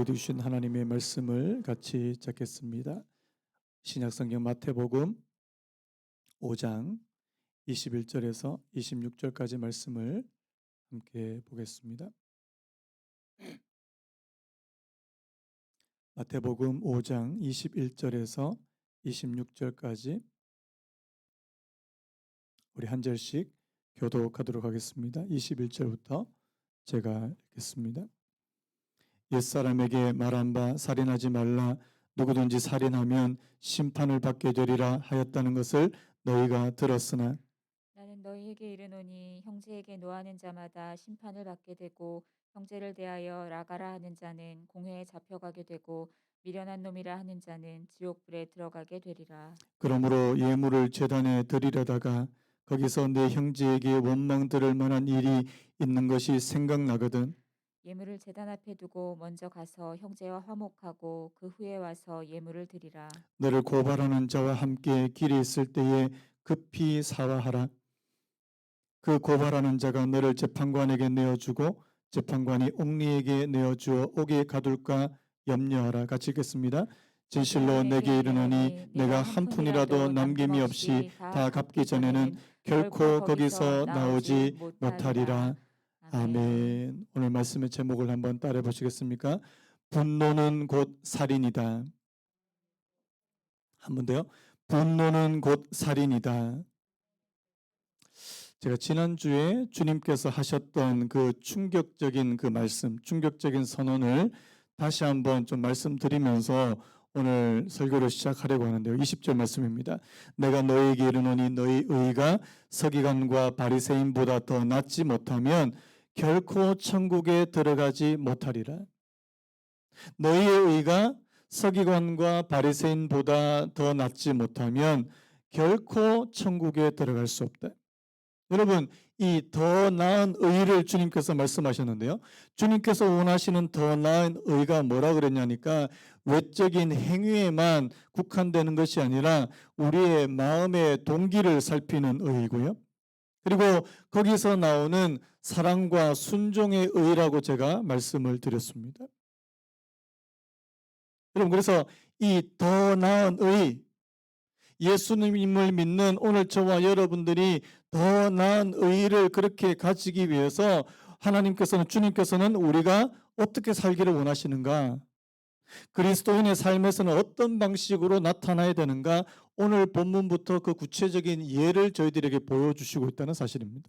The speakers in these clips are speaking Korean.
주신 하나님의 말씀을 같이 찾겠습니다. 신약성경 마태복음 5장 21절에서 26절까지 말씀을 함께 보겠습니다. 마태복음 5장 21절에서 26절까지 우리 한 절씩 교독하도록 하겠습니다. 21절부터 제가 읽겠습니다. 옛사람에게 말한 바 살인하지 말라, 누구든지 살인하면 심판을 받게 되리라 하였다는 것을 너희가 들었으나 나는 너희에게 이르노니 형제에게 노하는 자마다 심판을 받게 되고 형제를 대하여 라가라 하는 자는 공회에 잡혀가게 되고 미련한 놈이라 하는 자는 지옥불에 들어가게 되리라. 그러므로 예물을 제단에 드리려다가 거기서 내 형제에게 원망 들을 만한 일이 있는 것이 생각나거든 예물을 제단 앞에 두고 먼저 가서 형제와 화목하고 그 후에 와서 예물을 드리라. 너를 고발하는 자와 함께 길에 있을 때에 급히 사과하라. 그 고발하는 자가 너를 재판관에게 내어주고 재판관이 옥리에게 내어주어 옥에 가둘까 염려하라. 같이 읽겠습니다. 진실로 내게 이르노니 내가 한 푼이라도 남김이 없이 다 갚기 전에는 결코 거기서 나오지 못하리라. 아멘. 오늘 말씀의 제목을 한번 따라해 보시겠습니까? 분노는 곧 살인이다. 한 번 더요. 분노는 곧 살인이다. 제가 지난주에 주님께서 하셨던 그 충격적인 그 말씀, 충격적인 선언을 다시 한번 좀 말씀드리면서 오늘 설교를 시작하려고 하는데요. 20절 말씀입니다. 내가 너희에게 이르노니 너희 의가 서기관과 바리새인보다 더 낫지 못하면 결코 천국에 들어가지 못하리라. 너희의 의가 서기관과 바리새인보다 더 낫지 못하면 결코 천국에 들어갈 수 없다. 여러분, 이 더 나은 의를 주님께서 말씀하셨는데요. 주님께서 원하시는 더 나은 의가 뭐라 그랬냐니까 외적인 행위에만 국한되는 것이 아니라 우리의 마음의 동기를 살피는 의이고요. 그리고 거기서 나오는 사랑과 순종의 의라고 제가 말씀을 드렸습니다. 여러분, 그래서 이 더 나은 의, 예수님을 믿는 오늘 저와 여러분들이 더 나은 의를 그렇게 가지기 위해서 주님께서는 우리가 어떻게 살기를 원하시는가? 그리스도인의 삶에서는 어떤 방식으로 나타나야 되는가? 오늘 본문부터 그 구체적인 예를 저희들에게 보여주시고 있다는 사실입니다.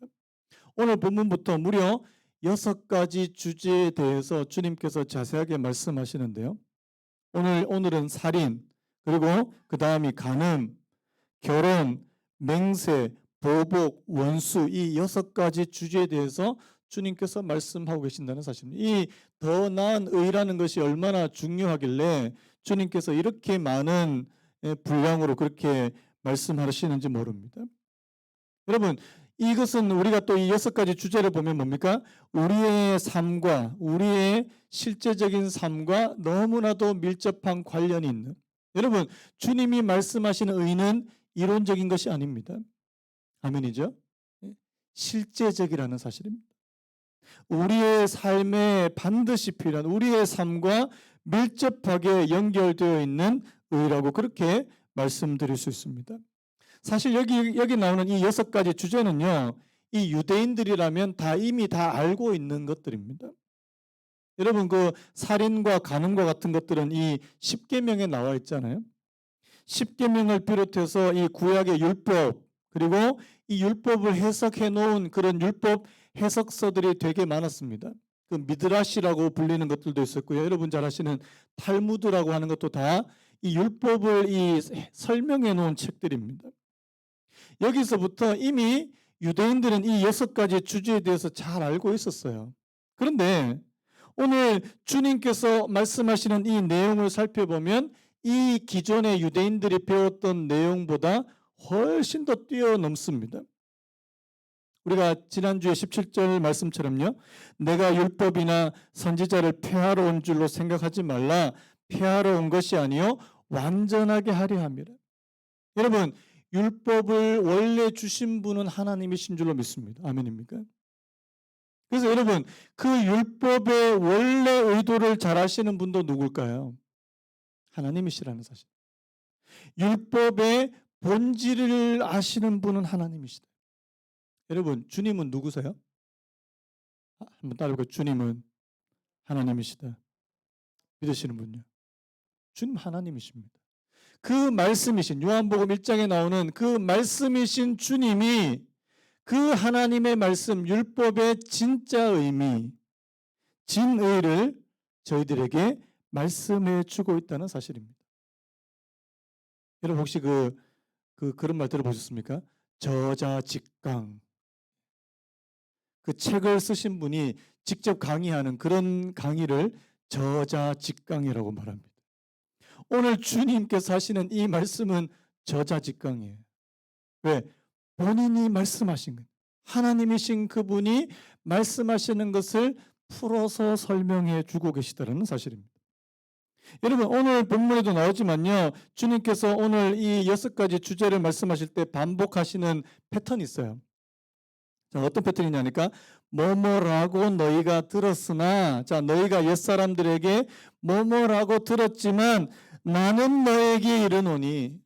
오늘 본문부터 무려 6가지 주제에 대해서 주님께서 자세하게 말씀하시는데요. 오늘은 살인, 그리고 그 다음이 간음, 결혼, 맹세, 보복, 원수 이 6가지 주제에 대해서 주님께서 말씀하고 계신다는 사실입니다. 이 더 나은 의라는 것이 얼마나 중요하길래 주님께서 이렇게 많은 분량으로 그렇게 말씀하시는지 모릅니다. 여러분, 이것은 우리가 또 이 6가지 주제를 보면 뭡니까? 우리의 삶과 우리의 실제적인 삶과 너무나도 밀접한 관련이 있는, 여러분, 주님이 말씀하시는 의는 이론적인 것이 아닙니다. 아멘이죠? 실제적이라는 사실입니다. 우리의 삶에 반드시 필요한, 우리의 삶과 밀접하게 연결되어 있는 의라고 그렇게 말씀드릴 수 있습니다. 사실 여기 나오는 이 6가지 주제는요, 이 유대인들이라면 이미 다 알고 있는 것들입니다. 여러분, 그 살인과 간음과 같은 것들은 이 십계명에 나와 있잖아요. 십계명을 비롯해서 이 구약의 율법, 그리고 이 율법을 해석해 놓은 그런 율법 해석서들이 되게 많았습니다. 그 미드라시라고 불리는 것들도 있었고요. 여러분 잘 아시는 탈무드라고 하는 것도 다 이 율법을 설명해 놓은 책들입니다. 여기서부터 이미 유대인들은 이 6가지 주제에 대해서 잘 알고 있었어요. 그런데 오늘 주님께서 말씀하시는 이 내용을 살펴보면 이 기존의 유대인들이 배웠던 내용보다 훨씬 더 뛰어넘습니다. 우리가 지난주에 17절 말씀처럼요. 내가 율법이나 선지자를 폐하러 온 줄로 생각하지 말라. 폐하러 온 것이 아니요 완전하게 하려 함이라. 여러분, 율법을 원래 주신 분은 하나님이신 줄로 믿습니다. 아멘입니까? 그래서 여러분, 그 율법의 원래 의도를 잘 아시는 분도 누굴까요? 하나님이시라는 사실. 율법의 본질을 아시는 분은 하나님이시다. 여러분, 주님은 누구세요? 한번 따라해볼까요? 주님은 하나님이시다. 믿으시는 분요? 주님 하나님이십니다. 그 말씀이신 요한복음 1장에 나오는 그 말씀이신 주님이 그 하나님의 말씀, 율법의 진짜 의미, 진의를 저희들에게 말씀해 주고 있다는 사실입니다. 여러분 혹시 그런 말 들어보셨습니까? 저자직강. 그 책을 쓰신 분이 직접 강의하는 그런 강의를 저자직강이라고 말합니다. 오늘 주님께서 하시는 이 말씀은 저자직강이에요. 왜? 본인이 말씀하신 것. 하나님이신 그분이 말씀하시는 것을 풀어서 설명해 주고 계시다는 사실입니다. 여러분 오늘 본문에도 나오지만요. 주님께서 오늘 이 6가지 주제를 말씀하실 때 반복하시는 패턴이 있어요. 자, 어떤 패턴이냐니까 뭐뭐라고 너희가 들었으나 자 너희가 옛사람들에게 뭐뭐라고 들었지만 나는 너에게 이르노니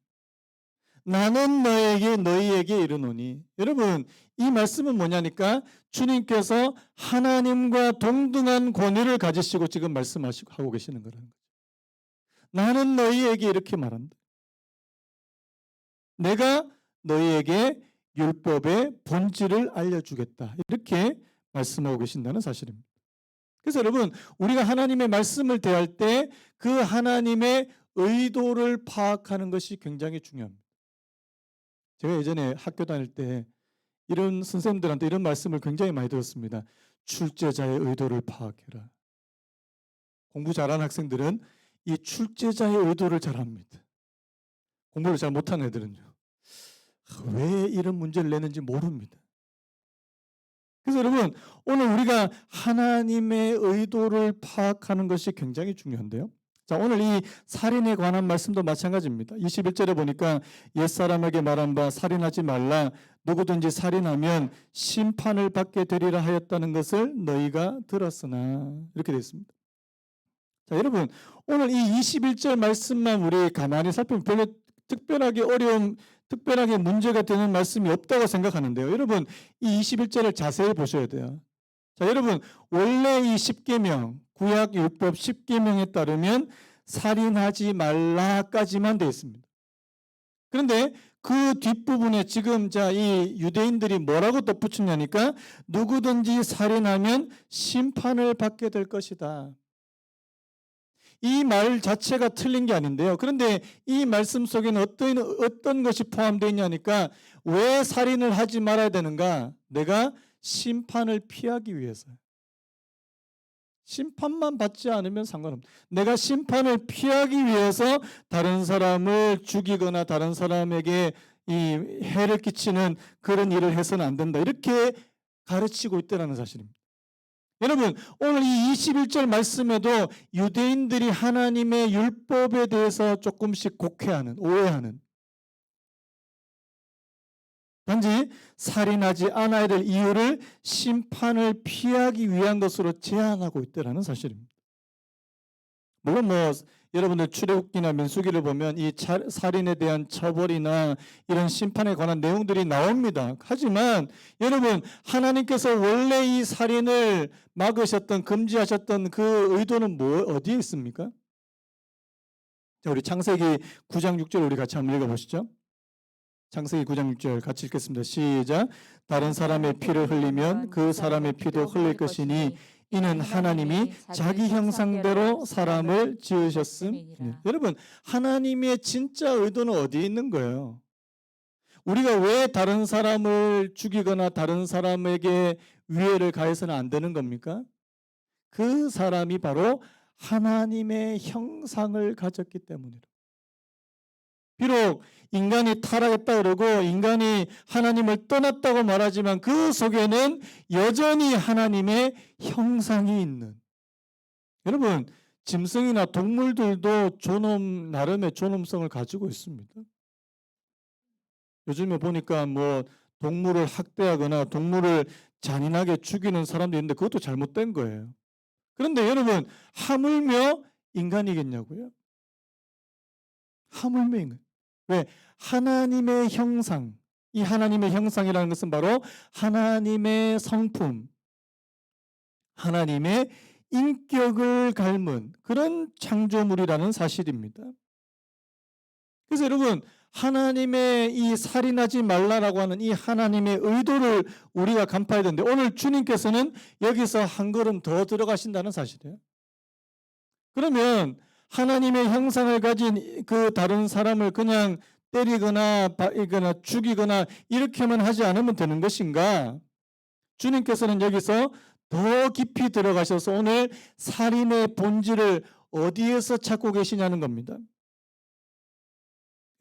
나는 너희에게 이르노니 여러분 이 말씀은 뭐냐니까 주님께서 하나님과 동등한 권위를 가지시고 지금 말씀하고 계시는 거라는 거죠. 나는 너희에게 이렇게 말한다. 내가 너희에게 율법의 본질을 알려주겠다. 이렇게 말씀하고 계신다는 사실입니다. 그래서 여러분 우리가 하나님의 말씀을 대할 때 그 하나님의 의도를 파악하는 것이 굉장히 중요합니다. 제가 예전에 학교 다닐 때 이런 선생님들한테 이런 말씀을 굉장히 많이 들었습니다. 출제자의 의도를 파악해라. 공부 잘하는 학생들은 이 출제자의 의도를 잘 압니다. 공부를 잘 못하는 애들은요. 왜 이런 문제를 내는지 모릅니다. 그래서 여러분 오늘 우리가 하나님의 의도를 파악하는 것이 굉장히 중요한데요. 자 오늘 이 살인에 관한 말씀도 마찬가지입니다. 21절에 보니까 옛사람에게 말한 바 살인하지 말라 누구든지 살인하면 심판을 받게 되리라 하였다는 것을 너희가 들었으나 이렇게 되어 있습니다. 자 여러분 오늘 이 21절 말씀만 우리 가만히 살펴보면 별로 특별하게 문제가 되는 말씀이 없다고 생각하는데요. 여러분 이 21절을 자세히 보셔야 돼요. 자 여러분 원래 이 10계명 구약 율법 10계명에 따르면 살인하지 말라까지만 되어 있습니다. 그런데 그 뒷부분에 지금 이 유대인들이 뭐라고 덧붙였냐니까 누구든지 살인하면 심판을 받게 될 것이다. 이 말 자체가 틀린 게 아닌데요. 그런데 이 말씀 속에는 어떤 것이 포함되어 있냐니까 왜 살인을 하지 말아야 되는가? 내가 심판을 피하기 위해서요. 심판만 받지 않으면 상관없다. 내가 심판을 피하기 위해서 다른 사람을 죽이거나 다른 사람에게 이 해를 끼치는 그런 일을 해서는 안 된다. 이렇게 가르치고 있다는 사실입니다. 여러분 오늘 이 21절 말씀에도 유대인들이 하나님의 율법에 대해서 조금씩 곡해하는 오해하는 단지 살인하지 않아야 될 이유를 심판을 피하기 위한 것으로 제한하고 있다는 사실입니다. 물론 여러분들 출애굽기나 민수기를 보면 이 살인에 대한 처벌이나 이런 심판에 관한 내용들이 나옵니다. 하지만 여러분 하나님께서 원래 이 살인을 막으셨던 금지하셨던 그 의도는 어디에 있습니까? 자, 우리 창세기 9장 6절 우리 같이 한번 읽어보시죠. 창세기 9장 6절 같이 읽겠습니다. 시작. 다른 사람의 피를 흘리면 그 사람의 피도 흘릴 것이니 이는 하나님이 자기 형상대로 사람을 지으셨음이니라. 여러분 하나님의 진짜 의도는 어디에 있는 거예요? 우리가 왜 다른 사람을 죽이거나 다른 사람에게 위해를 가해서는 안 되는 겁니까? 그 사람이 바로 하나님의 형상을 가졌기 때문이라. 비록 인간이 타락했다 그러고 인간이 하나님을 떠났다고 말하지만 그 속에는 여전히 하나님의 형상이 있는. 여러분 짐승이나 동물들도 나름의 존엄성을 가지고 있습니다. 요즘에 보니까 동물을 학대하거나 동물을 잔인하게 죽이는 사람도 있는데 그것도 잘못된 거예요. 그런데 여러분, 하물며 인간이겠냐고요? 하물며 인간. 왜? 하나님의 형상. 이 하나님의 형상이라는 것은 바로 하나님의 성품, 하나님의 인격을 닮은 그런 창조물이라는 사실입니다. 그래서 여러분, 하나님의 이 살인하지 말라라고 하는 이 하나님의 의도를 우리가 간파해야 되는데, 오늘 주님께서는 여기서 한 걸음 더 들어가신다는 사실이에요. 그러면 하나님의 형상을 가진 그 다른 사람을 그냥 때리거나 죽이거나 이렇게만 하지 않으면 되는 것인가? 주님께서는 여기서 더 깊이 들어가셔서 오늘 살인의 본질을 어디에서 찾고 계시냐는 겁니다.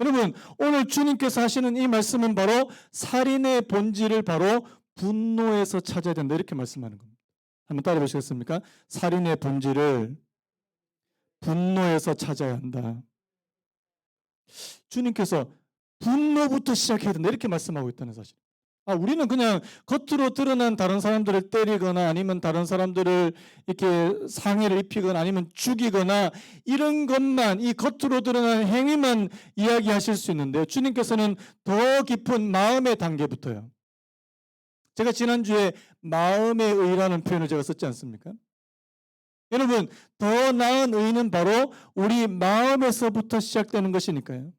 여러분, 오늘 주님께서 하시는 이 말씀은 바로 살인의 본질을 바로 분노에서 찾아야 된다, 이렇게 말씀하는 겁니다. 한번 따라 보시겠습니까? 살인의 본질을 분노에서 찾아야 한다. 주님께서 분노부터 시작해야 된다, 이렇게 말씀하고 있다는 사실. 우리는 그냥 겉으로 드러난 다른 사람들을 때리거나 아니면 다른 사람들을 이렇게 상해를 입히거나 아니면 죽이거나 이런 것만, 이 겉으로 드러난 행위만 이야기하실 수 있는데, 주님께서는 더 깊은 마음의 단계부터요. 제가 지난주에 마음의 의라는 표현을 제가 썼지 않습니까? 여러분, 더 나은 의는 바로 우리 마음에서부터 시작되는 것이니까요.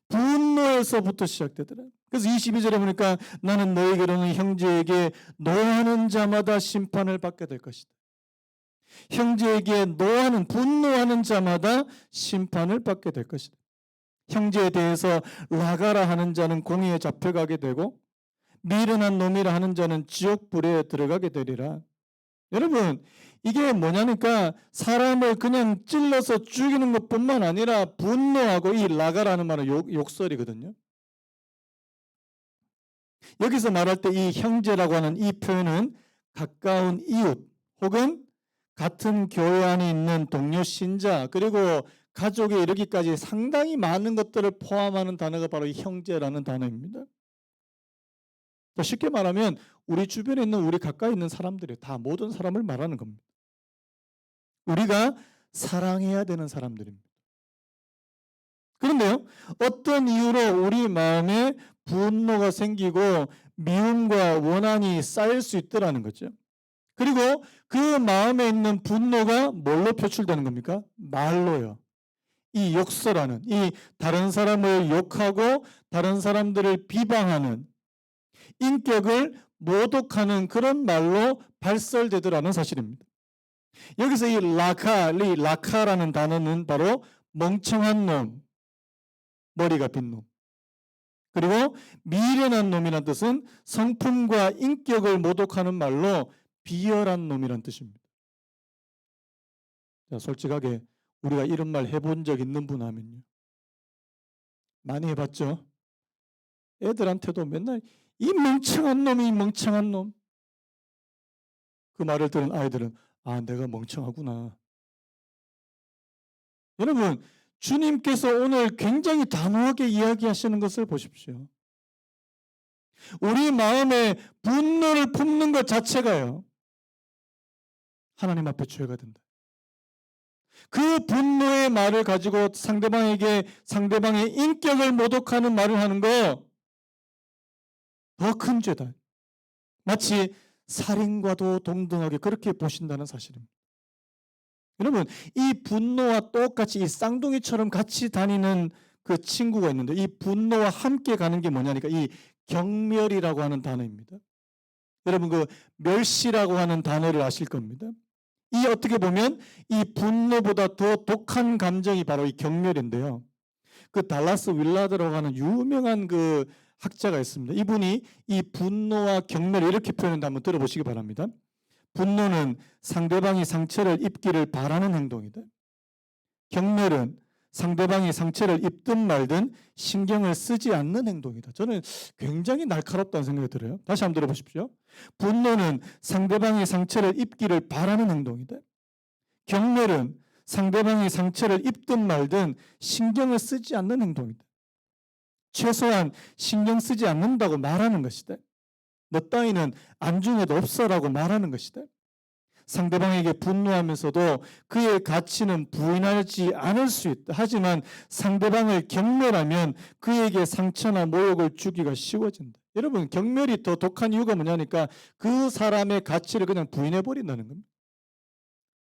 분노에서부터 시작되더라. 그래서 22절에 보니까 나는 너에게로는 형제에게 노하는 자마다 심판을 받게 될 것이다. 형제에게 노하는, 분노하는 자마다 심판을 받게 될 것이다. 형제에 대해서 라가라 하는 자는 공의에 잡혀가게 되고 미련한 놈이라 하는 자는 지옥불에 들어가게 되리라. 여러분, 이게 뭐냐니까 사람을 그냥 찔러서 죽이는 것뿐만 아니라 분노하고, 이 라가라는 말은 욕설이거든요. 여기서 말할 때 이 형제라고 하는 이 표현은 가까운 이웃 혹은 같은 교회 안에 있는 동료 신자 그리고 가족에 이르기까지 상당히 많은 것들을 포함하는 단어가 바로 이 형제라는 단어입니다. 쉽게 말하면 우리 주변에 있는, 우리 가까이 있는 사람들이 다 모든 사람을 말하는 겁니다. 우리가 사랑해야 되는 사람들입니다. 그런데요, 어떤 이유로 우리 마음에 분노가 생기고 미움과 원한이 쌓일 수 있더라는 거죠. 그리고 그 마음에 있는 분노가 뭘로 표출되는 겁니까? 말로요. 이 욕설하는, 이 다른 사람을 욕하고 다른 사람들을 비방하는, 인격을 모독하는 그런 말로 발설되더라는 사실입니다. 여기서 이 라카라는 단어는 바로 멍청한 놈, 머리가 빈 놈. 그리고 미련한 놈이란 뜻은 성품과 인격을 모독하는 말로 비열한 놈이란 뜻입니다. 자, 솔직하게 우리가 이런 말 해본 적 있는 분 하면요. 많이 해봤죠? 애들한테도 맨날 이 멍청한 놈이 멍청한 놈. 그 말을 들은 아이들은 내가 멍청하구나. 여러분, 주님께서 오늘 굉장히 단호하게 이야기하시는 것을 보십시오. 우리 마음에 분노를 품는 것 자체가요, 하나님 앞에 죄가 된다. 그 분노의 말을 가지고 상대방에게 상대방의 인격을 모독하는 말을 하는 거 더 큰 죄다. 마치 살인과도 동등하게 그렇게 보신다는 사실입니다. 여러분, 이 분노와 똑같이 이 쌍둥이처럼 같이 다니는 그 친구가 있는데, 이 분노와 함께 가는 게 뭐냐니까 이 경멸이라고 하는 단어입니다. 여러분, 그 멸시라고 하는 단어를 아실 겁니다. 이 어떻게 보면 이 분노보다 더 독한 감정이 바로 이 경멸인데요. 그 달라스 윌라드라고 하는 유명한 그 학자가 있습니다. 이분이 이 분노와 경멸을 이렇게 표현한다, 한번 들어보시기 바랍니다. 분노는 상대방이 상처를 입기를 바라는 행동이다. 경멸은 상대방이 상처를 입든 말든 신경을 쓰지 않는 행동이다. 저는 굉장히 날카롭다는 생각이 들어요. 다시 한번 들어보십시오. 분노는 상대방이 상처를 입기를 바라는 행동이다. 경멸은 상대방이 상처를 입든 말든 신경을 쓰지 않는 행동이다. 최소한 신경 쓰지 않는다고 말하는 것이다. 너 따위는 안중에도 없어라고 말하는 것이다. 상대방에게 분노하면서도 그의 가치는 부인하지 않을 수 있다. 하지만 상대방을 경멸하면 그에게 상처나 모욕을 주기가 쉬워진다. 여러분, 경멸이 더 독한 이유가 뭐냐니까 그 사람의 가치를 그냥 부인해 버린다는 겁니다.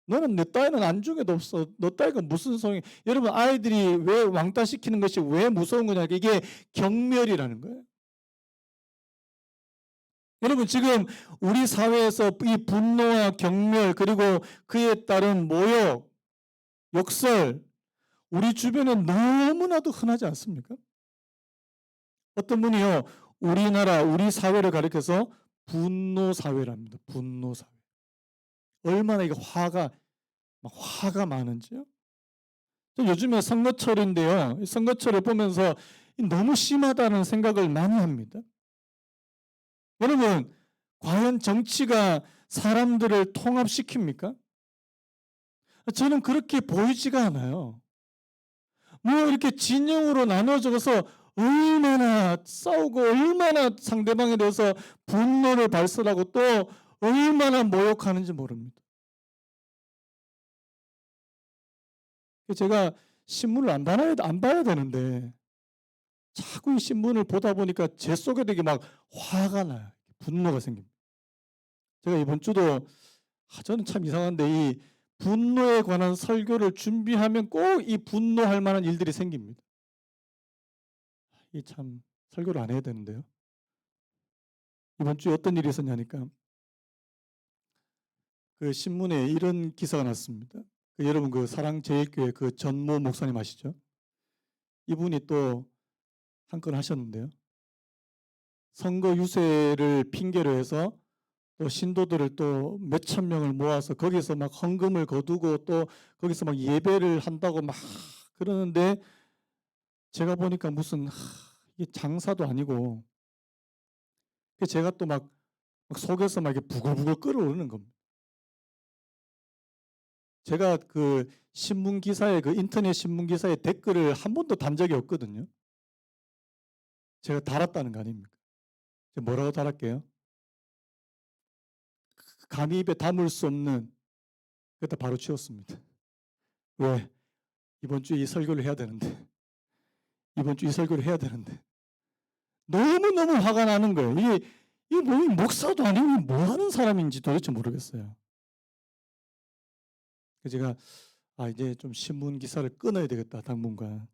너는 내 따위는 안중에도 없어. 너 따위가 무슨 소용이. 여러분, 아이들이 왜 왕따 시키는 것이 왜 무서운 거냐. 이게 경멸이라는 거예요. 여러분, 지금 우리 사회에서 이 분노와 경멸 그리고 그에 따른 모욕, 욕설, 우리 주변에 너무나도 흔하지 않습니까? 어떤 분이요, 우리나라, 우리 사회를 가리켜서 분노 사회랍니다. 분노 사회. 얼마나 이게 화가 많은지요. 요즘에 선거철인데요. 선거철을 보면서 너무 심하다는 생각을 많이 합니다. 여러분, 과연 정치가 사람들을 통합시킵니까? 저는 그렇게 보이지가 않아요. 뭐 이렇게 진영으로 나눠져서 얼마나 싸우고 얼마나 상대방에 대해서 분노를 발설하고 또 얼마나 모욕하는지 모릅니다. 제가 신문을 안 봐야 되는데 자꾸 이 신문을 보다 보니까 제 속에 되게 막 화가 나요. 분노가 생깁니다. 제가 이번 주도 저는 참 이상한데 이 분노에 관한 설교를 준비하면 꼭 이 분노할 만한 일들이 생깁니다. 이 참 설교를 안 해야 되는데요. 이번 주에 어떤 일이 있었냐니까 그 신문에 이런 기사가 났습니다. 여러분 그 사랑제일교회 그 전모 목사님 아시죠? 이분이 또 한 건 하셨는데요. 선거 유세를 핑계로 해서 또 신도들을 또 몇천 명을 모아서 거기서 막 헌금을 거두고 또 거기서 막 예배를 한다고 막 그러는데 제가 보니까 무슨 이게 장사도 아니고 제가 또 막 속에서 막 이렇게 부글부글 끓어오르는 겁니다. 제가 그 신문 기사에 그 인터넷 신문 기사에 댓글을 한 번도 단 적이 없거든요. 제가 달았다는 거 아닙니까? 제가 뭐라고 달았게요? 감히 입에 담을 수 없는. 그때 바로 치웠습니다. 왜? 이번 주에 이 설교를 해야 되는데. 이번 주 이 설교를 해야 되는데. 너무너무 화가 나는 거예요. 이게 뭐 목사도 아니고 뭐 하는 사람인지 도대체 모르겠어요. 그래서 제가 이제 좀 신문 기사를 끊어야 되겠다, 당분간.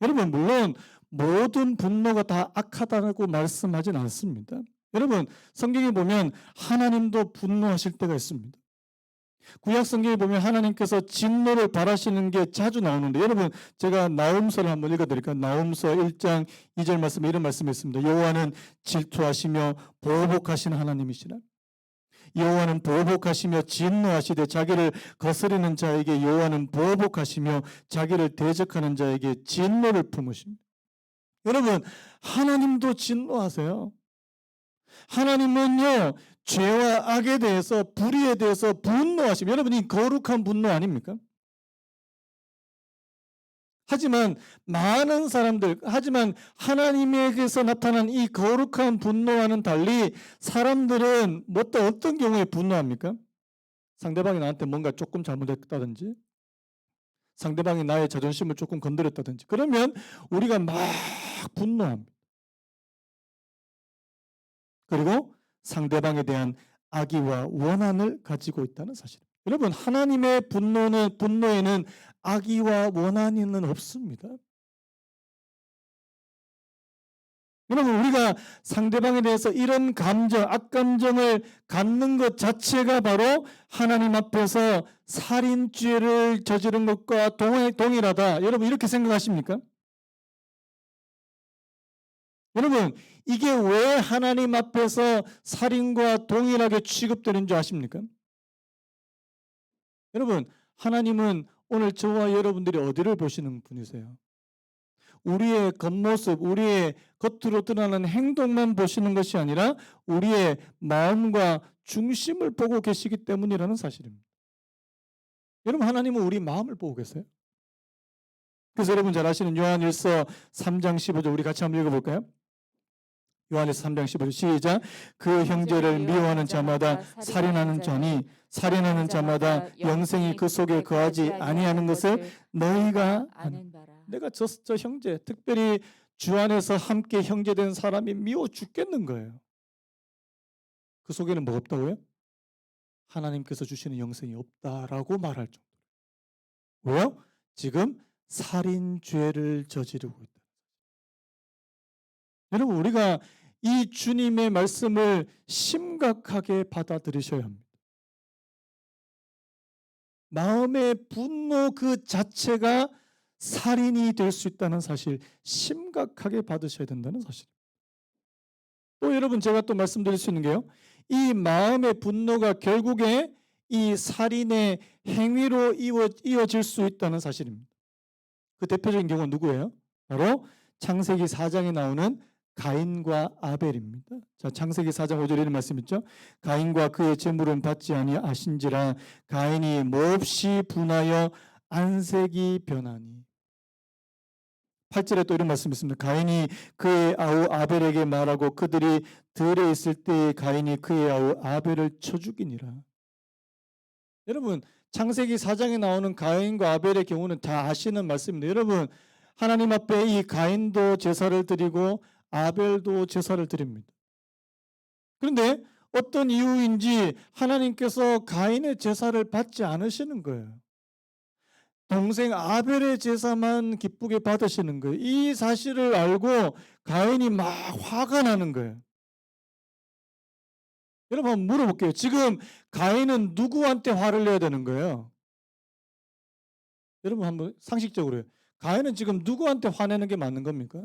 여러분, 물론 모든 분노가 다 악하다고 말씀하진 않습니다. 여러분, 성경에 보면 하나님도 분노하실 때가 있습니다. 구약 성경에 보면 하나님께서 진노를 바라시는 게 자주 나오는데, 여러분 제가 나홈서를 한번 읽어드릴까요? 나홈서 1장 2절 말씀에 이런 말씀이 있습니다. 여호와는 질투하시며 보복하시는 하나님이시라. 여호와는 보복하시며 진노하시되 자기를 거스리는 자에게 여호와는 보복하시며 자기를 대적하는 자에게 진노를 품으십니다. 여러분, 하나님도 진노하세요. 하나님은요, 죄와 악에 대해서, 불의에 대해서 분노하십니다. 여러분, 이 거룩한 분노 아닙니까? 하지만 하지만 하나님에게서 나타난 이 거룩한 분노와는 달리 사람들은 어떤 경우에 분노합니까? 상대방이 나한테 뭔가 조금 잘못했다든지, 상대방이 나의 자존심을 조금 건드렸다든지, 그러면 우리가 막 분노합니다. 그리고 상대방에 대한 악의와 원한을 가지고 있다는 사실입니다. 여러분, 하나님의 분노에는 악의와 원한은 없습니다. 여러분, 우리가 상대방에 대해서 이런 감정, 악감정을 갖는 것 자체가 바로 하나님 앞에서 살인죄를 저지른 것과 동일하다. 여러분, 이렇게 생각하십니까? 여러분, 이게 왜 하나님 앞에서 살인과 동일하게 취급되는 줄 아십니까? 여러분, 하나님은 오늘 저와 여러분들이 어디를 보시는 분이세요? 우리의 겉모습, 우리의 겉으로 드러나는 행동만 보시는 것이 아니라 우리의 마음과 중심을 보고 계시기 때문이라는 사실입니다. 여러분, 하나님은 우리 마음을 보고 계세요. 그래서 여러분 잘 아시는 요한 1서 3장 15절 우리 같이 한번 읽어볼까요? 요한에서 3장 15절 시작. 그 형제를 미워하는 자마다 살인하는 자니 살인하는 자마다 영생이 그 속에 거하지 아니하는 것을 너희가 아는. 바라. 내가 저 형제, 특별히 주 안에서 함께 형제된 사람이 미워 죽겠는 거예요. 그 속에는 뭐가 없다고요? 하나님께서 주시는 영생이 없다라고 말할 정도. 왜요? 지금 살인죄를 저지르고 있다. 여러분, 우리가 이 주님의 말씀을 심각하게 받아들이셔야 합니다. 마음의 분노 그 자체가 살인이 될 수 있다는 사실, 심각하게 받으셔야 된다는 사실. 또 여러분, 제가 또 말씀드릴 수 있는 게요, 이 마음의 분노가 결국에 이 살인의 행위로 이어질 수 있다는 사실입니다. 그 대표적인 경우는 누구예요? 바로 창세기 4장에 나오는 가인과 아벨입니다. 자, 창세기 4장 5절에 이런 말씀 있죠. 가인과 그의 재물은 받지 아니하신지라 가인이 몹시 분하여 안색이 변하니. 8절에 또 이런 말씀 있습니다. 가인이 그의 아우 아벨에게 말하고 그들이 들에 있을 때에 가인이 그의 아우 아벨을 쳐 죽이니라. 여러분, 창세기 4장에 나오는 가인과 아벨의 경우는 다 아시는 말씀입니다. 여러분, 하나님 앞에 이 가인도 제사를 드리고 아벨도 제사를 드립니다. 그런데 어떤 이유인지 하나님께서 가인의 제사를 받지 않으시는 거예요. 동생 아벨의 제사만 기쁘게 받으시는 거예요. 이 사실을 알고 가인이 막 화가 나는 거예요. 여러분, 한번 물어볼게요. 지금 가인은 누구한테 화를 내야 되는 거예요? 여러분, 한번 상식적으로 해요. 가인은 지금 누구한테 화내는 게 맞는 겁니까?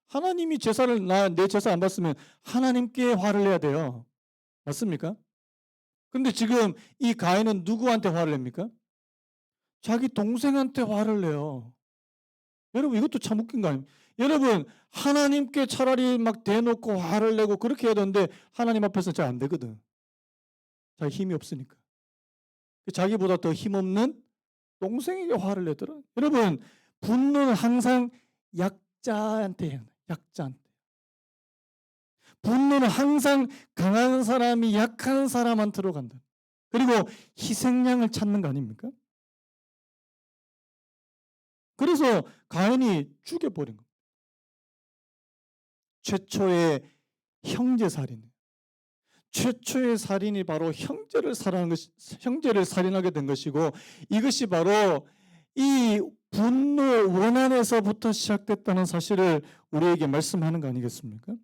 하나님이 제사를 내 제사 안 받으면 하나님께 화를 내야 돼요. 맞습니까? 근데 지금 이 가인은 누구한테 화를 냅니까? 자기 동생한테 화를 내요. 여러분, 이것도 참 웃긴 거 아닙니까? 여러분, 하나님께 차라리 막 대놓고 화를 내고 그렇게 해야 되는데 하나님 앞에서 잘 안 되거든. 자기 힘이 없으니까. 자기보다 더 힘없는 동생에게 화를 내더라. 여러분, 분노는 항상 약자한테 해요. 약자한테. 분노는 항상 강한 사람이 약한 사람한테로 간다. 그리고 희생양을 찾는 거 아닙니까? 그래서 가인이 죽여버린 겁니다. 최초의 형제 살인. 최초의 살인이 바로 형제를 살인하게 된 것이고, 이것이 바로 이 분노 원한에서부터 시작됐다는 사실을 우리에게 말씀하는 거 아니겠습니까?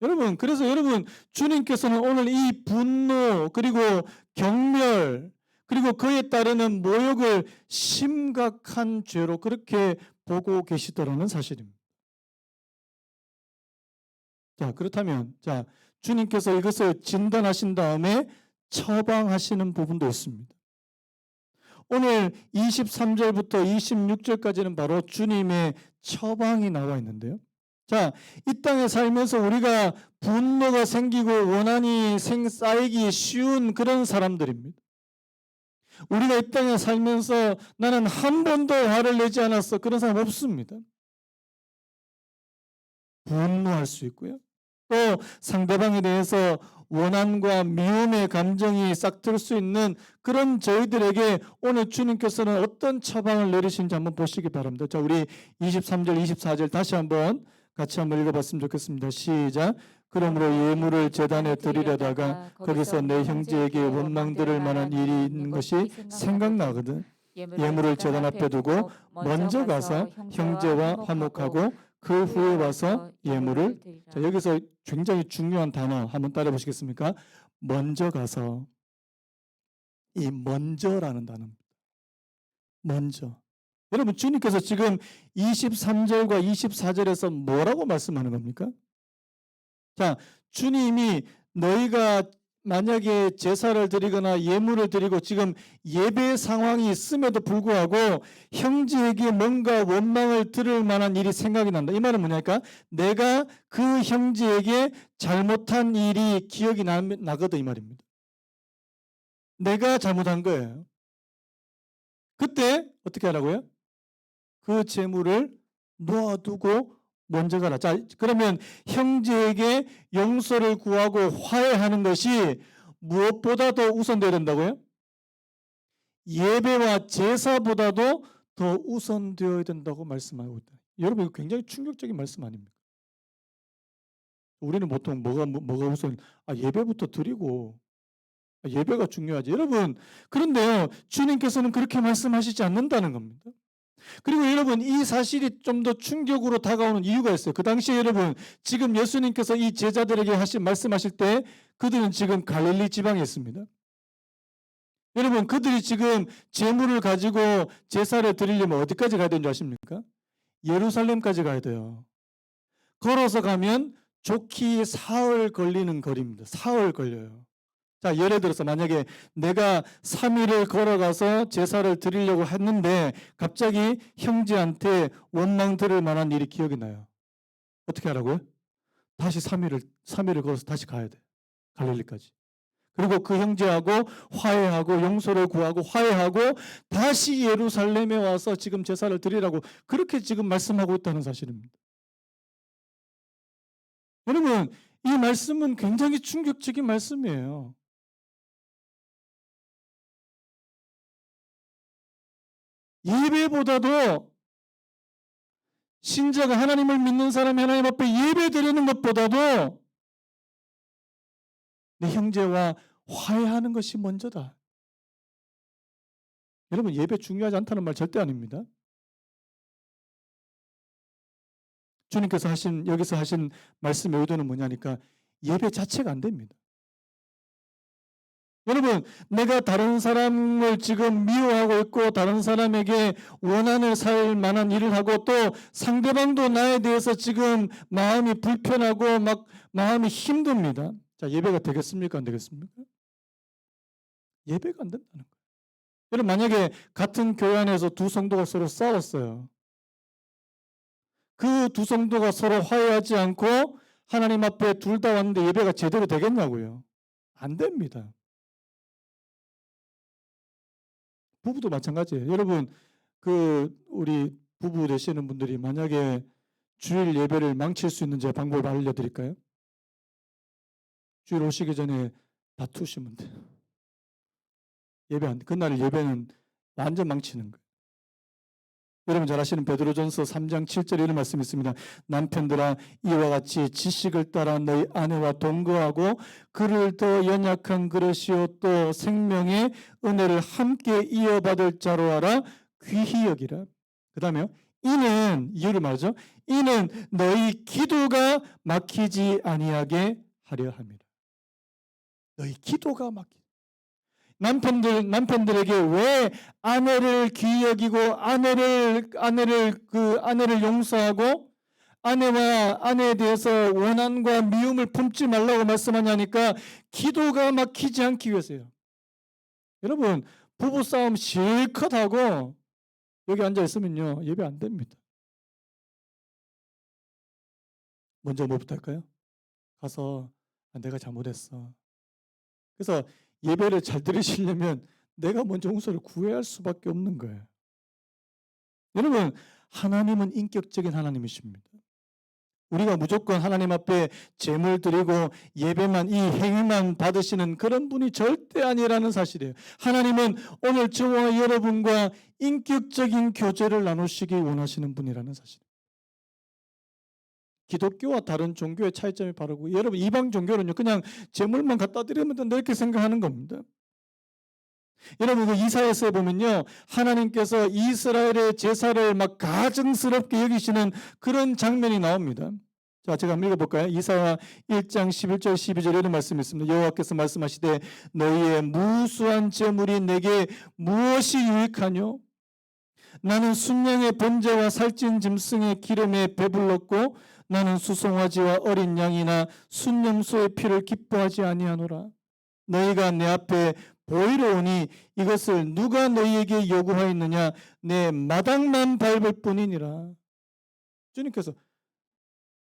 여러분, 그래서 여러분, 주님께서는 오늘 이 분노 그리고 경멸 그리고 그에 따르는 모욕을 심각한 죄로 그렇게 보고 계시더라는 사실입니다. 자, 그렇다면 주님께서 이것을 진단하신 다음에 처방하시는 부분도 있습니다. 오늘 23절부터 26절까지는 바로 주님의 처방이 나와 있는데요. 자, 이 땅에 살면서 우리가 분노가 생기고 원한이 쌓이기 쉬운 그런 사람들입니다. 우리가 이 땅에 살면서 나는 한 번도 화를 내지 않았어, 그런 사람 없습니다. 분노할 수 있고요. 또 상대방에 대해서 원한과 미움의 감정이 싹틀 수 있는 그런 저희들에게 오늘 주님께서는 어떤 처방을 내리신지 한번 보시기 바랍니다. 자, 우리 23절, 24절 다시 한번 같이 한번 읽어봤으면 좋겠습니다. 시작. 그러므로 예물을 제단에 드리려다가 거기서 내 형제에게 원망 들을 만한 일이 있는 것이 생각나거든. 예물을 제단 앞에 두고 먼저 가서 형제와 화목하고 그 후에 와서 예물을. 자, 여기서 굉장히 중요한 단어 한번 따라 보시겠습니까? 먼저 가서. 이 먼저라는 단어입니다. 먼저. 여러분, 주님께서 지금 23절과 24절에서 뭐라고 말씀하는 겁니까? 자, 주님이 너희가 만약에 제사를 드리거나 예물을 드리고 지금 예배 상황이 있음에도 불구하고 형제에게 뭔가 원망을 들을 만한 일이 생각이 난다. 이 말은 뭐냐니까? 내가 그 형제에게 잘못한 일이 기억이 나거든, 이 말입니다. 내가 잘못한 거예요. 그때 어떻게 하라고요? 그 재물을 놓아두고 먼저 가라. 자, 그러면 형제에게 용서를 구하고 화해하는 것이 무엇보다도 우선되어야 된다고요? 예배와 제사보다도 더 우선되어야 된다고 말씀하고 있다. 여러분, 이거 굉장히 충격적인 말씀 아닙니까? 우리는 보통 뭐가 우선, 예배부터 드리고, 예배가 중요하지. 여러분, 그런데요, 주님께서는 그렇게 말씀하시지 않는다는 겁니다. 그리고 여러분, 이 사실이 좀 더 충격으로 다가오는 이유가 있어요. 그 당시에 여러분, 지금 예수님께서 이 제자들에게 말씀하실 때 그들은 지금 갈릴리 지방에 있습니다. 여러분, 그들이 지금 제물을 가지고 제사를 드리려면 어디까지 가야 되는 줄 아십니까? 예루살렘까지 가야 돼요. 걸어서 가면 좋기 사흘 걸리는 거리입니다. 사흘 걸려요. 자, 예를 들어서 만약에 내가 3일을 걸어가서 제사를 드리려고 했는데 갑자기 형제한테 원망 들을 만한 일이 기억이 나요. 어떻게 하라고요? 다시 3일을 걸어서 다시 가야 돼. 갈릴리까지. 그리고 그 형제하고 화해하고 용서를 구하고 화해하고 다시 예루살렘에 와서 지금 제사를 드리라고 그렇게 지금 말씀하고 있다는 사실입니다. 여러분, 이 말씀은 굉장히 충격적인 말씀이에요. 예배보다도 신자가 하나님을 믿는 사람이 하나님 앞에 예배 드리는 것보다도 내 형제와 화해하는 것이 먼저다. 여러분, 예배 중요하지 않다는 말 절대 아닙니다. 주님께서 여기서 하신 말씀의 의도는 뭐냐니까 예배 자체가 안 됩니다. 여러분, 내가 다른 사람을 지금 미워하고 있고 다른 사람에게 원한을 살 만한 일을 하고 또 상대방도 나에 대해서 지금 마음이 불편하고 막 마음이 힘듭니다. 자, 예배가 되겠습니까? 안 되겠습니까? 예배가 안 된다는 거예요. 여러분, 만약에 같은 교회 안에서 두 성도가 서로 싸웠어요. 그 두 성도가 서로 화해하지 않고 하나님 앞에 둘 다 왔는데 예배가 제대로 되겠냐고요? 안 됩니다. 부부도 마찬가지예요. 여러분, 우리 부부 되시는 분들이 만약에 주일 예배를 망칠 수 있는 제 방법을 알려드릴까요? 주일 오시기 전에 다투시면 돼요. 그날 예배는 완전 망치는 거예요. 여러분 잘 아시는 베드로전서 3장 7절에 이런 말씀이 있습니다. 남편들아, 이와 같이 지식을 따라 너희 아내와 동거하고 그를 더 연약한 그릇이요 또 생명의 은혜를 함께 이어받을 자로 알아 귀히 여기라. 그 다음에요. 이유를 말하죠. 이는 너희 기도가 막히지 아니하게 하려 함이라. 너희 기도가 남편들에게 왜 아내를 귀히 여기고 아내를 용서하고 아내에 대해서 원한과 미움을 품지 말라고 말씀하냐니까 기도가 막히지 않기 위해서요. 여러분, 부부싸움 실컷 하고 여기 앉아 있으면요 예배 안 됩니다. 먼저 뭐부터 할까요? 가서 내가 잘못했어. 그래서 예배를 잘 드리시려면 내가 먼저 용서를 구해야 할 수밖에 없는 거예요. 여러분, 하나님은 인격적인 하나님이십니다. 우리가 무조건 하나님 앞에 제물 드리고 예배만 이 행위만 받으시는 그런 분이 절대 아니라는 사실이에요. 하나님은 오늘 저와 여러분과 인격적인 교제를 나누시기 원하시는 분이라는 사실입니다. 기독교와 다른 종교의 차이점이 바로 여러분 이방 종교는요 그냥 제물만 갖다 드리면 된다 이렇게 생각하는 겁니다. 여러분 그 이사야서에 보면요 하나님께서 이스라엘의 제사를 막 가증스럽게 여기시는 그런 장면이 나옵니다. 자, 제가 한번 읽어볼까요? 이사야 1장 11절 12절 이런 말씀이 있습니다. 여호와께서 말씀하시되 너희의 무수한 제물이 내게 무엇이 유익하뇨? 나는 순양의 번제와 살찐 짐승의 기름에 배불렀고 나는 수송아지와 어린 양이나 순염소의 피를 기뻐하지 아니하노라. 너희가 내 앞에 보이러 오니 이것을 누가 너희에게 요구하였느냐? 내 마당만 밟을 뿐이니라. 주님께서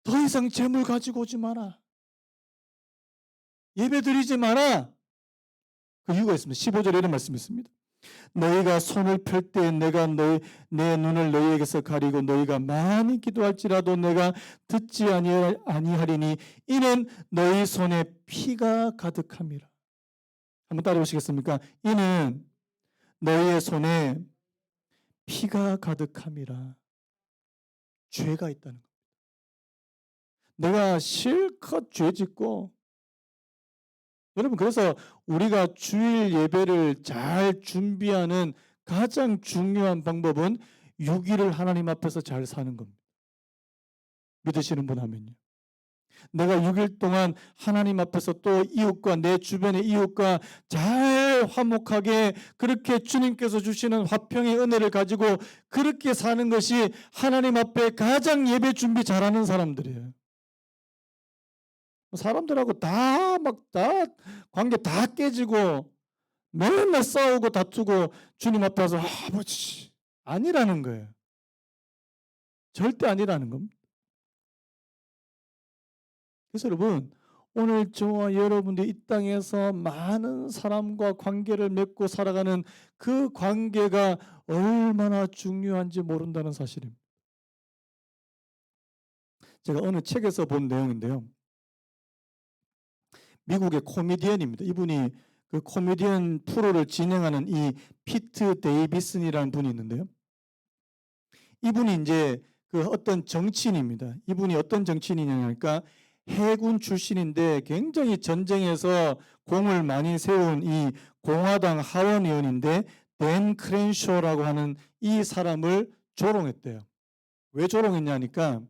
더 이상 재물 가지고 오지 마라. 예배 드리지 마라. 그 이유가 있습니다. 15절에 이런 말씀이 있습니다. 너희가 손을 펼 때 내가 내 눈을 너희에게서 가리고 너희가 많이 기도할지라도 내가 듣지 아니하리니 이는 너희 손에 피가 가득함이라. 한번 따라 보시겠습니까? 이는 너희의 손에 피가 가득함이라. 죄가 있다는 것. 내가 실컷 죄 짓고, 여러분, 그래서 우리가 주일 예배를 잘 준비하는 가장 중요한 방법은 6일을 하나님 앞에서 잘 사는 겁니다. 믿으시는 분 하면요. 내가 6일 동안 하나님 앞에서 또 이웃과 내 주변의 이웃과 잘 화목하게 그렇게 주님께서 주시는 화평의 은혜를 가지고 그렇게 사는 것이 하나님 앞에 가장 예배 준비 잘하는 사람들이에요. 사람들하고 다 관계 다 깨지고 맨날 싸우고 다투고 주님 앞에서 아버지 아니라는 거예요. 절대 아니라는 겁니다. 그래서 여러분, 오늘 저와 여러분들이 이 땅에서 많은 사람과 관계를 맺고 살아가는 그 관계가 얼마나 중요한지 모른다는 사실입니다. 제가 어느 책에서 본 내용인데요. 미국의 코미디언입니다. 이분이 그 코미디언 프로를 진행하는 이 피트 데이비슨이라는 분이 있는데요. 이분이 이제 그 어떤 정치인입니다. 이분이 어떤 정치인이냐니까 해군 출신인데 굉장히 전쟁에서 공을 많이 세운 이 공화당 하원 의원인데 댄 크렌쇼라고 하는 이 사람을 조롱했대요. 왜 조롱했냐니까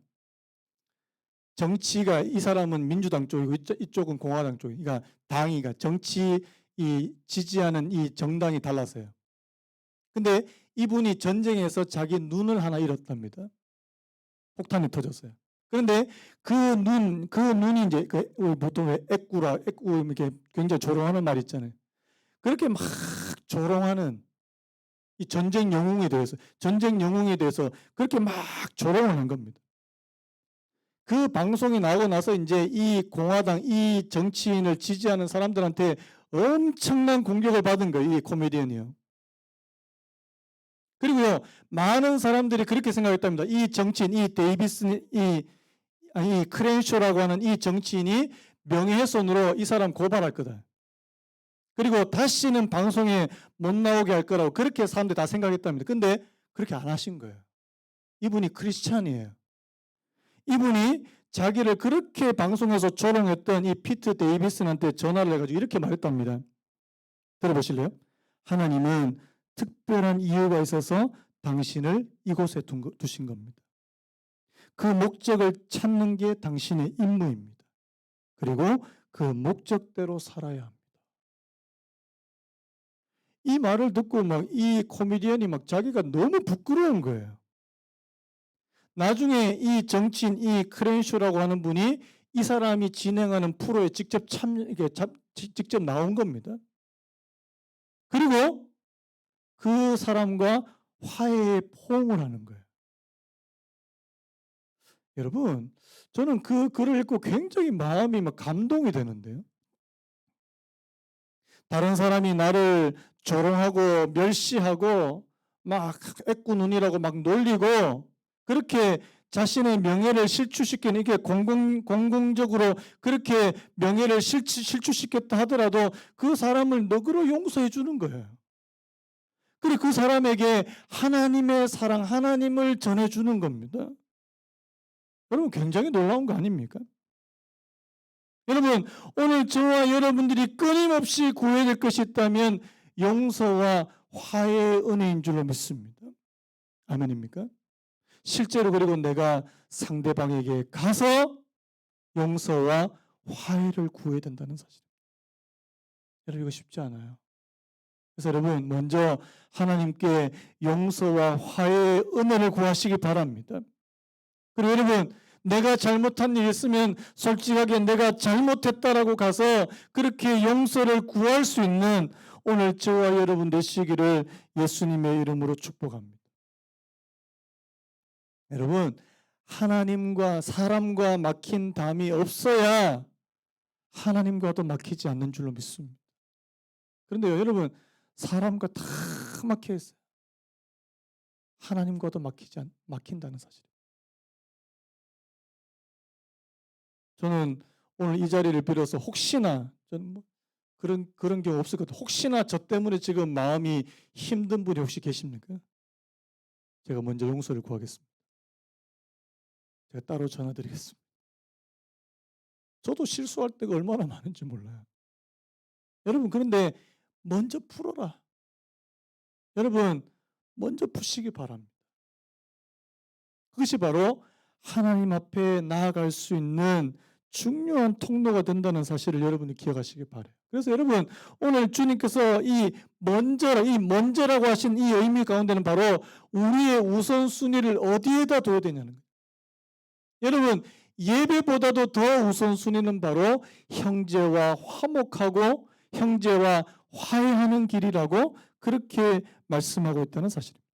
정치가 이 사람은 민주당 쪽이고 이쪽은 공화당 쪽이고 그러니까 당이가 정치 이 지지하는 이 정당이 달라서요. 근데 이분이 전쟁에서 자기 눈을 하나 잃었답니다. 폭탄이 터졌어요. 그런데 그 눈이 이제 보통 왜 애꾸 이렇게 굉장히 조롱하는 말 있잖아요. 그렇게 막 조롱하는 이 전쟁 영웅에 대해서 그렇게 막 조롱을 한 겁니다. 그 방송이 나오고 나서 이제 이 공화당 이 정치인을 지지하는 사람들한테 엄청난 공격을 받은 거예요. 이 코미디언이요. 그리고요, 많은 사람들이 그렇게 생각했답니다. 이 정치인, 이 데이비슨, 이 크렌쇼라고 하는 이 정치인이 명예훼손으로 이 사람 고발할 거다. 그리고 다시는 방송에 못 나오게 할 거라고 그렇게 사람들이 다 생각했답니다. 근데 그렇게 안 하신 거예요. 이분이 크리스찬이에요. 이분이 자기를 그렇게 방송에서 조롱했던 이 피트 데이비슨한테 전화를 해가지고 이렇게 말했답니다. 들어보실래요? 하나님은 특별한 이유가 있어서 당신을 이곳에 두신 겁니다. 그 목적을 찾는 게 당신의 임무입니다. 그리고 그 목적대로 살아야 합니다. 이 말을 듣고 막 이 코미디언이 막 자기가 너무 부끄러운 거예요. 나중에 이 정치인 이 크렌쇼라고 하는 분이 이 사람이 진행하는 프로에 직접 나온 겁니다. 그리고 그 사람과 화해의 포옹을 하는 거예요. 여러분, 저는 그 글을 읽고 굉장히 마음이 막 감동이 되는데요. 다른 사람이 나를 조롱하고 멸시하고 막 애꾸눈이라고 막 놀리고 그렇게 자신의 명예를 실추시키는 이게 공공적으로 그렇게 명예를 실추시켰다 하더라도 그 사람을 너그러 용서해 주는 거예요. 그리고 그 사람에게 하나님의 사랑, 하나님을 전해주는 겁니다. 여러분 굉장히 놀라운 거 아닙니까? 여러분 오늘 저와 여러분들이 끊임없이 구해야 될 것이 있다면 용서와 화해의 은혜인 줄로 믿습니다. 아멘입니까? 실제로 그리고 내가 상대방에게 가서 용서와 화해를 구해야 된다는 사실입니다. 여러분 이거 쉽지 않아요. 그래서 여러분 먼저 하나님께 용서와 화해의 은혜를 구하시기 바랍니다. 그리고 여러분 내가 잘못한 일이 있으면 솔직하게 내가 잘못했다라고 가서 그렇게 용서를 구할 수 있는 오늘 저와 여러분 되시기를 예수님의 이름으로 축복합니다. 여러분 하나님과 사람과 막힌 담이 없어야 하나님과도 막히지 않는 줄로 믿습니다. 그런데요 여러분 사람과 다 꽉 막혀 있어요. 하나님과도 막힌다는 사실. 저는 오늘 이 자리를 빌어서 혹시나 저는 뭐 그런 경우 없을 것 같아요. 혹시나 저 때문에 지금 마음이 힘든 분이 혹시 계십니까? 제가 먼저 용서를 구하겠습니다. 제가 따로 전화드리겠습니다. 저도 실수할 때가 얼마나 많은지 몰라요. 여러분 그런데 먼저 풀어라. 여러분 먼저 푸시기 바랍니다. 그것이 바로 하나님 앞에 나아갈 수 있는 중요한 통로가 된다는 사실을 여러분이 기억하시기 바라요. 그래서 여러분 오늘 주님께서 이 먼저라고 하신 이 의미 가운데는 바로 우리의 우선순위를 어디에다 둬야 되냐는 거예요. 여러분 예배보다도 더 우선순위는 바로 형제와 화목하고 형제와 화해하는 길이라고 그렇게 말씀하고 있다는 사실입니다.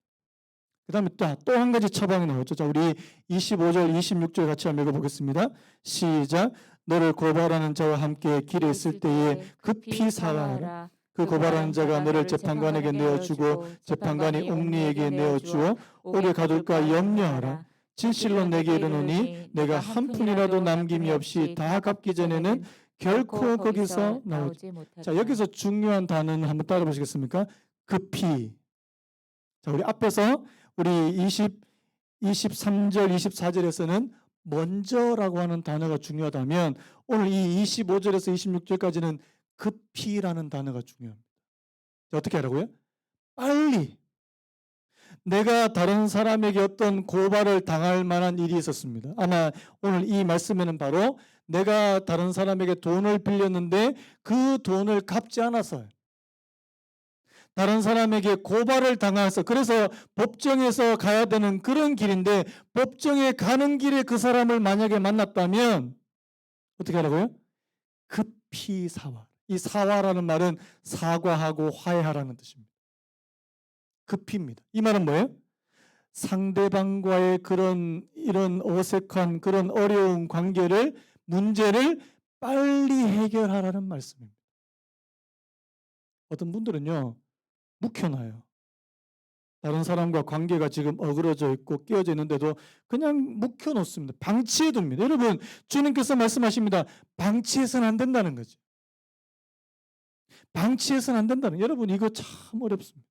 그 다음에 또 한 가지 처방이 나오죠. 자, 우리 25절, 26절 같이 한번 읽어보겠습니다. 시작. 너를 고발하는 자와 함께 길에 있을 때에 급히 사과하라. 그 고발하는 자가 너를 재판관에게 내어주고 재판관이 옥리에게 내어주어 오래 가둘까 염려하라. 진실로 내게 이르노니 내가 한 푼이라도 남김이 없이 다 갚기 전에는 결코 거기서 나오지. 자, 여기서 중요한 단어는 한번 따라 보시겠습니까? 급히. 자, 우리 앞에서 우리 23절, 24절에서는 먼저라고 하는 단어가 중요하다면 오늘 이 25절에서 26절까지는 급히라는 단어가 중요합니다. 자, 어떻게 하라고요? 빨리. 내가 다른 사람에게 어떤 고발을 당할 만한 일이 있었습니다. 아마 오늘 이 말씀에는 바로 내가 다른 사람에게 돈을 빌렸는데 그 돈을 갚지 않아서요. 다른 사람에게 고발을 당해서 그래서 법정에서 가야 되는 그런 길인데 법정에 가는 길에 그 사람을 만약에 만났다면 어떻게 하라고요? 급히 사화. 이 사화라는 말은 사과하고 화해하라는 뜻입니다. 급히입니다. 이 말은 뭐예요? 상대방과의 이런 어색한 그런 어려운 문제를 빨리 해결하라는 말씀입니다. 어떤 분들은요, 묵혀놔요. 다른 사람과 관계가 지금 어그러져 있고 끼어져 있는데도 그냥 묵혀놓습니다. 방치해둡니다. 여러분, 주님께서 말씀하십니다. 방치해서는 안 된다는 거죠. 방치해서는 안 된다는. 여러분, 이거 참 어렵습니다.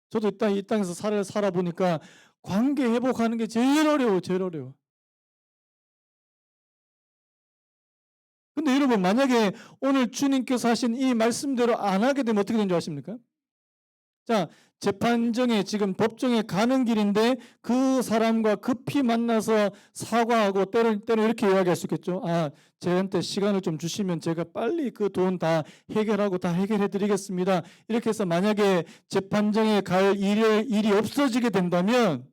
저도 이 땅에서 살아보니까 관계 회복하는 게 제일 어려워요. 제일 어려워. 근데 여러분, 만약에 오늘 주님께서 하신 이 말씀대로 안 하게 되면 어떻게 되는 줄 아십니까? 자, 재판정에 지금 법정에 가는 길인데 그 사람과 급히 만나서 사과하고 때로 이렇게 이야기할 수 있겠죠. 아, 저한테 시간을 좀 주시면 제가 빨리 그 돈 다 해결하고 다 해결해 드리겠습니다. 이렇게 해서 만약에 재판정에 갈 일이 없어지게 된다면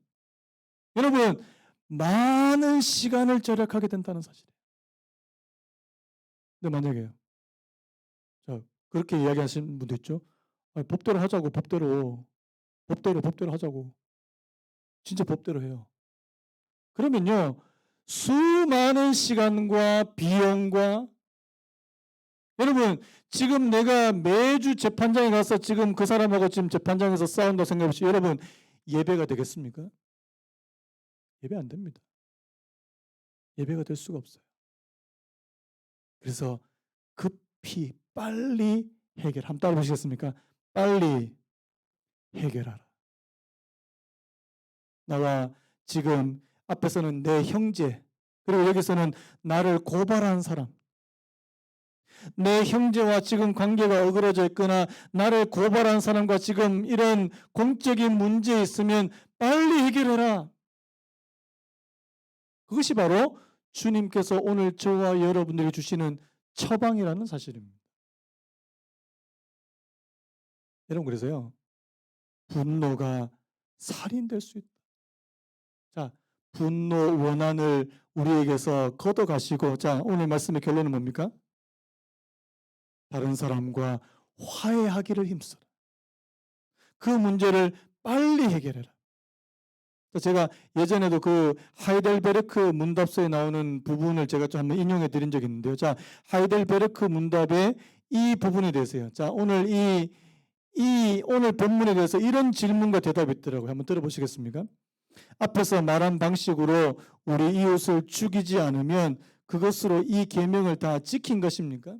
여러분 많은 시간을 절약하게 된다는 사실이에요. 근데 만약에요. 자, 그렇게 이야기하시는 분도 있죠. 아니, 법대로 하자고 법대로 하자고. 진짜 법대로 해요. 그러면요. 수많은 시간과 비용과 여러분 지금 내가 매주 재판장에 가서 지금 그 사람하고 지금 재판장에서 싸운다 생각해 보시죠. 여러분 예배가 되겠습니까? 예배 안 됩니다. 예배가 될 수가 없어요. 그래서 급히 빨리 해결. 한번 따라 보시겠습니까? 빨리 해결하라. 나와 지금 앞에서는 내 형제, 그리고 여기서는 나를 고발한 사람, 내 형제와 지금 관계가 어그러져 있거나 나를 고발한 사람과 지금 이런 공적인 문제 있으면 빨리 해결해라. 그것이 바로 주님께서 오늘 저와 여러분들에게 주시는 처방이라는 사실입니다. 여러분 그래서요. 분노가 살인될 수 있다. 자, 분노 원한을 우리에게서 걷어가시고 자, 오늘 말씀의 결론은 뭡니까? 다른 사람과 화해하기를 힘써라. 그 문제를 빨리 해결해라. 제가 예전에도 그 하이델베르크 문답서에 나오는 부분을 제가 좀 한번 인용해 드린 적이 있는데요. 자, 하이델베르크 문답의 이 부분에 대해서요. 자, 오늘 이 이 오늘 본문에 대해서 이런 질문과 대답이 있더라고요. 한번 들어보시겠습니까? 앞에서 말한 방식으로 우리 이웃을 죽이지 않으면 그것으로 이 계명을 다 지킨 것입니까?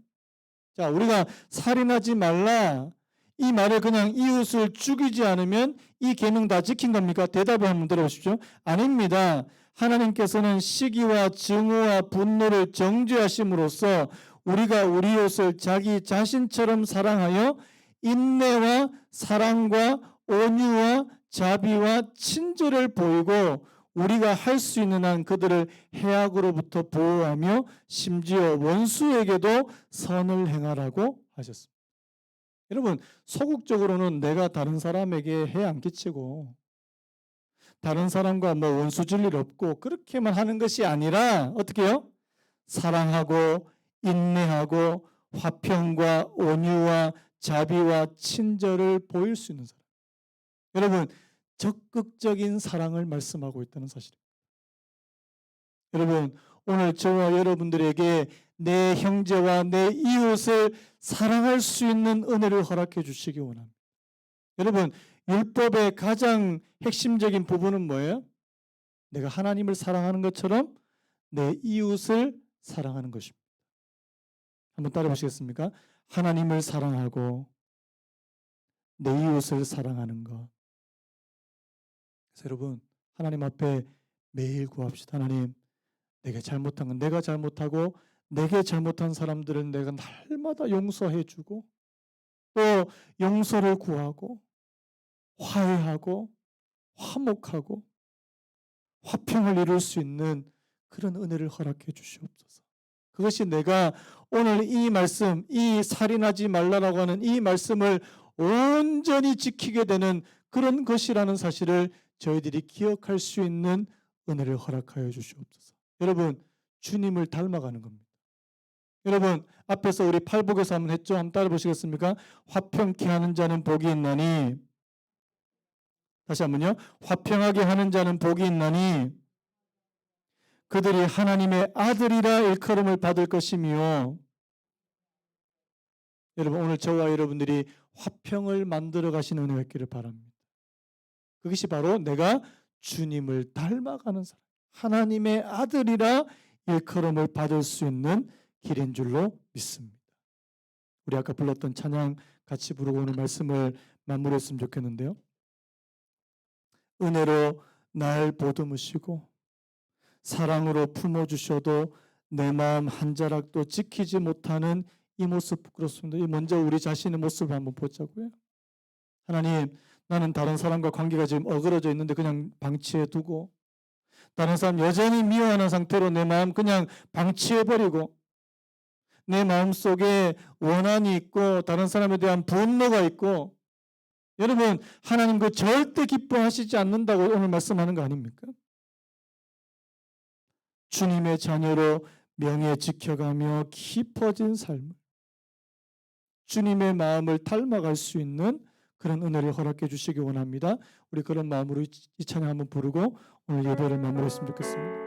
자, 우리가 살인하지 말라 이 말을 그냥 이웃을 죽이지 않으면 이 계명 다 지킨 겁니까? 대답을 한번 들어보십시오. 아닙니다. 하나님께서는 시기와 증오와 분노를 정죄하심으로써 우리가 우리 이웃을 자기 자신처럼 사랑하여 인내와 사랑과 온유와 자비와 친절을 보이고 우리가 할 수 있는 한 그들을 해악으로부터 보호하며 심지어 원수에게도 선을 행하라고 하셨습니다. 여러분, 소극적으로는 내가 다른 사람에게 해 안 끼치고 다른 사람과 뭐 원수 질 일 없고 그렇게만 하는 것이 아니라 어떻게 해요? 사랑하고 인내하고 화평과 온유와 자비와 친절을 보일 수 있는 사람. 여러분, 적극적인 사랑을 말씀하고 있다는 사실입니다. 여러분, 오늘 저와 여러분들에게 내 형제와 내 이웃을 사랑할 수 있는 은혜를 허락해 주시기 원합니다. 여러분, 율법의 가장 핵심적인 부분은 뭐예요? 내가 하나님을 사랑하는 것처럼 내 이웃을 사랑하는 것입니다. 한번 따라 보시겠습니까? 하나님을 사랑하고 내 이웃을 사랑하는 것. 그래서 여러분, 하나님 앞에 매일 구합시다. 하나님, 내가 잘못한 건 내가 잘못하고 내게 잘못한 사람들은 내가 날마다 용서해 주고 또 용서를 구하고 화해하고 화목하고 화평을 이룰 수 있는 그런 은혜를 허락해 주시옵소서. 그것이 내가 오늘 이 말씀, 이 살인하지 말라라고 하는 이 말씀을 온전히 지키게 되는 그런 것이라는 사실을 저희들이 기억할 수 있는 은혜를 허락하여 주시옵소서. 여러분, 주님을 닮아가는 겁니다. 여러분, 앞에서 우리 팔복에서 한번 했죠? 한번 따라 보시겠습니까? 화평케 하는 자는 복이 있나니, 다시 한번요. 화평하게 하는 자는 복이 있나니 그들이 하나님의 아들이라 일컬음을 받을 것이며. 여러분, 오늘 저와 여러분들이 화평을 만들어 가시는 은혜가 있기를 바랍니다. 그것이 바로 내가 주님을 닮아가는 사람, 하나님의 아들이라 일컬음을 받을 수 있는 길인 줄로 믿습니다. 우리 아까 불렀던 찬양 같이 부르고 오늘 말씀을 마무리했으면 좋겠는데요. 은혜로 날 보듬으시고 사랑으로 품어주셔도 내 마음 한 자락도 지키지 못하는 이 모습 부끄럽습니다. 먼저 우리 자신의 모습을 한번 보자고요. 하나님, 나는 다른 사람과 관계가 지금 어그러져 있는데 그냥 방치해 두고 다른 사람 여전히 미워하는 상태로 내 마음 그냥 방치해버리고 내 마음속에 원한이 있고 다른 사람에 대한 분노가 있고. 여러분, 하나님 그 절대 기뻐하시지 않는다고 오늘 말씀하는 거 아닙니까? 주님의 자녀로 명예 지켜가며 깊어진 삶을 주님의 마음을 닮아갈 수 있는 그런 은혜를 허락해 주시기 원합니다. 우리 그런 마음으로 이 찬양 한번 부르고 오늘 예배를 마무리했으면 좋겠습니다.